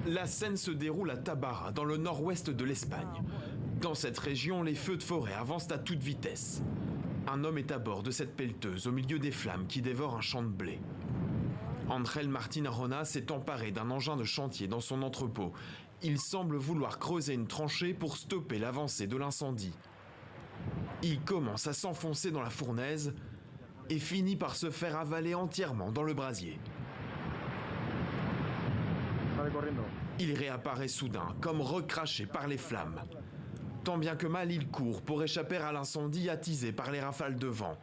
La scène se déroule à Tabara, dans le nord-ouest de l'Espagne. Dans cette région, les feux de forêt avancent à toute vitesse. Un homme est à bord de cette pelleteuse au milieu des flammes qui dévorent un champ de blé. Ángel Martín Arjona s'est emparé d'un engin de chantier dans son entrepôt. Il semble vouloir creuser une tranchée pour stopper l'avancée de l'incendie. Il commence à s'enfoncer dans la fournaise et finit par se faire avaler entièrement dans le brasier. Il réapparaît soudain, comme recraché par les flammes. Tant bien que mal, il court pour échapper à l'incendie attisé par les rafales de vent.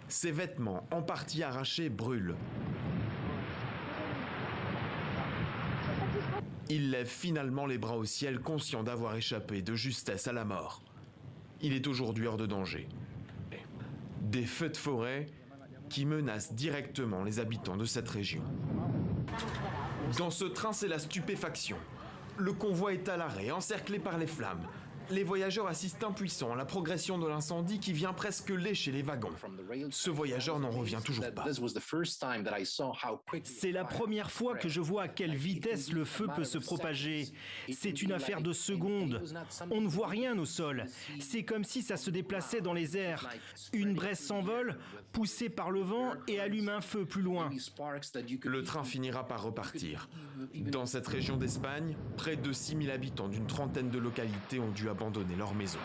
Ses vêtements, en partie arrachés, brûlent. Il lève finalement les bras au ciel, conscient d'avoir échappé de justesse à la mort. Il est aujourd'hui hors de danger. Des feux de forêt qui menacent directement les habitants de cette région. Dans ce train, c'est la stupéfaction. Le convoi est à l'arrêt, encerclé par les flammes. Les voyageurs assistent impuissants à la progression de l'incendie qui vient presque lécher les wagons. Ce voyageur n'en revient toujours pas. C'est la première fois que je vois à quelle vitesse le feu peut se propager. C'est une affaire de secondes. On ne voit rien au sol. C'est comme si ça se déplaçait dans les airs. Une braise s'envole, poussée par le vent et allume un feu plus loin. Le train finira par repartir. Dans cette région d'Espagne, près de 6000 habitants d'une trentaine de localités ont dû abandonner leur maison.